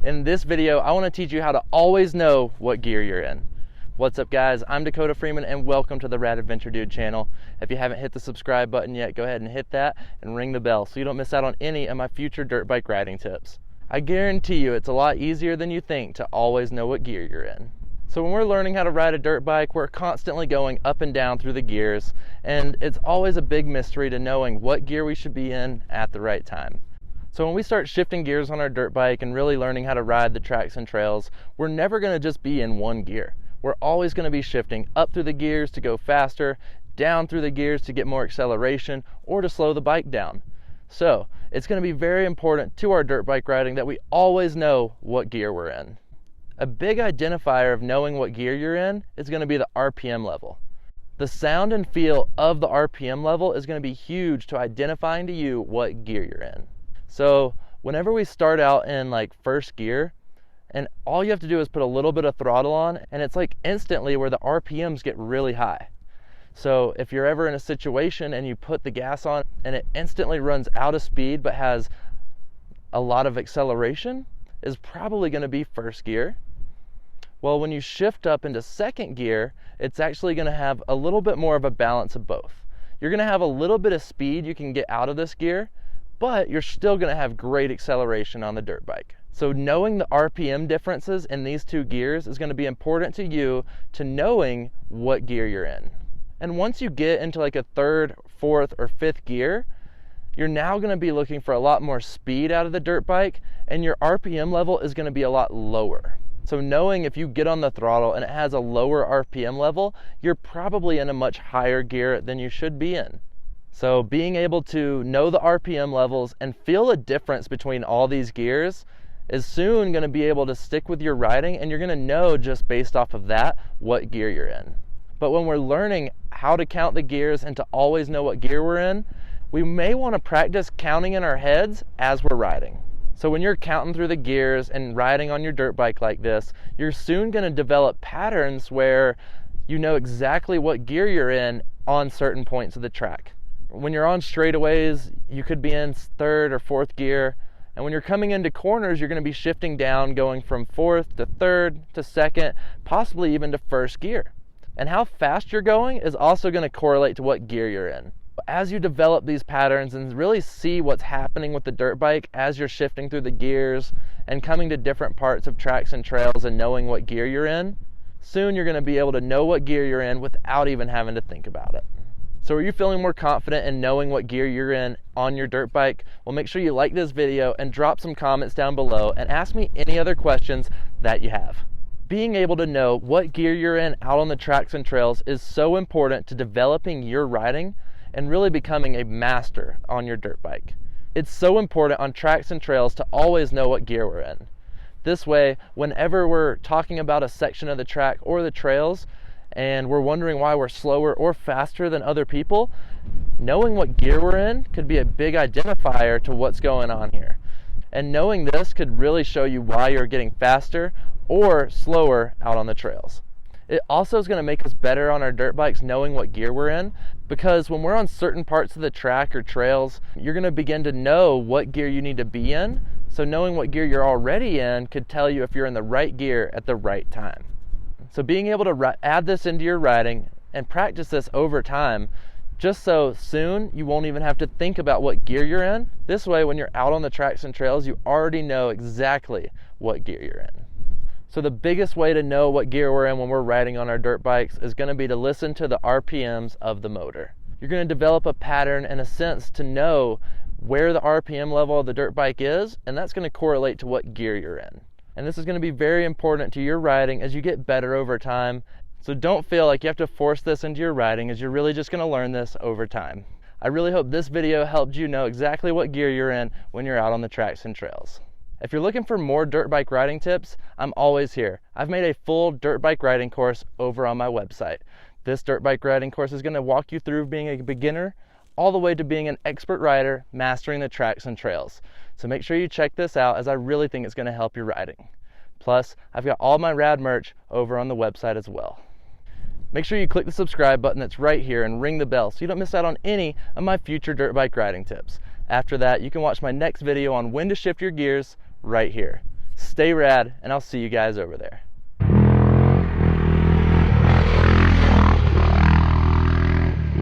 In this video, I want to teach you how to always know what gear you're in. What's up guys, I'm Dakota Freeman and welcome to the Rad Adventure Dude channel. If you haven't hit the subscribe button yet, go ahead and hit that and ring the bell so you don't miss out on any of my future dirt bike riding tips. I guarantee you it's a lot easier than you think to always know what gear you're in. So when we're learning how to ride a dirt bike, we're constantly going up and down through the gears, and it's always a big mystery to knowing what gear we should be in at the right time. So when we start shifting gears on our dirt bike and really learning how to ride the tracks and trails, we're never going to just be in one gear. We're always going to be shifting up through the gears to go faster, down through the gears to get more acceleration, or to slow the bike down. So it's going to be very important to our dirt bike riding that we always know what gear we're in. A big identifier of knowing what gear you're in is going to be the RPM level. The sound and feel of the RPM level is going to be huge to identifying to you what gear you're in. So whenever we start out in like first gear, and all you have to do is put a little bit of throttle on, and it's like instantly where the RPMs get really high. So if you're ever in a situation and you put the gas on and it instantly runs out of speed but has a lot of acceleration, is probably going to be first gear. Well, when you shift up into second gear, it's actually going to have a little bit more of a balance of both. You're going to have a little bit of speed you can get out of this gear, but you're still going to have great acceleration on the dirt bike. So knowing the RPM differences in these two gears is going to be important to you to knowing what gear you're in. And once you get into like a third, fourth, or fifth gear, you're now going to be looking for a lot more speed out of the dirt bike, and your RPM level is going to be a lot lower. So knowing if you get on the throttle and it has a lower RPM level, you're probably in a much higher gear than you should be in. So being able to know the RPM levels and feel a difference between all these gears is soon going to be able to stick with your riding, and you're going to know just based off of that what gear you're in. But when we're learning how to count the gears and to always know what gear we're in, we may want to practice counting in our heads as we're riding. So when you're counting through the gears and riding on your dirt bike like this, you're soon going to develop patterns where you know exactly what gear you're in on certain points of the track. When you're on straightaways, you could be in third or fourth gear. And when you're coming into corners, you're going to be shifting down, going from fourth to third to second, possibly even to first gear. And how fast you're going is also going to correlate to what gear you're in. As you develop these patterns and really see what's happening with the dirt bike as you're shifting through the gears and coming to different parts of tracks and trails and knowing what gear you're in, soon you're going to be able to know what gear you're in without even having to think about it. So are you feeling more confident in knowing what gear you're in on your dirt bike? Well, make sure you like this video and drop some comments down below and ask me any other questions that you have. Being able to know what gear you're in out on the tracks and trails is so important to developing your riding and really becoming a master on your dirt bike. It's so important on tracks and trails to always know what gear we're in. This way, whenever we're talking about a section of the track or the trails, and we're wondering why we're slower or faster than other people, knowing what gear we're in could be a big identifier to what's going on here. And knowing this could really show you why you're getting faster or slower out on the trails. It also is going to make us better on our dirt bikes knowing what gear we're in, because when we're on certain parts of the track or trails, you're going to begin to know what gear you need to be in. So knowing what gear you're already in could tell you if you're in the right gear at the right time. So being able to add this into your riding and practice this over time, just so soon you won't even have to think about what gear you're in. This way, when you're out on the tracks and trails, you already know exactly what gear you're in. So the biggest way to know what gear we're in when we're riding on our dirt bikes is going to be to listen to the RPMs of the motor. You're going to develop a pattern and a sense to know where the RPM level of the dirt bike is, and that's going to correlate to what gear you're in. And this is going to be very important to your riding as you get better over time. So don't feel like you have to force this into your riding, as you're really just going to learn this over time. I really hope this video helped you know exactly what gear you're in when you're out on the tracks and trails. If you're looking for more dirt bike riding tips, I'm always here. I've made a full dirt bike riding course over on my website. This dirt bike riding course is going to walk you through being a beginner all the way to being an expert rider, mastering the tracks and trails. So make sure you check this out, as I really think it's going to help your riding. Plus, I've got all my rad merch over on the website as well. Make sure you click the subscribe button that's right here and ring the bell so you don't miss out on any of my future dirt bike riding tips. After that, you can watch my next video on when to shift your gears right here. Stay rad, and I'll see you guys over there.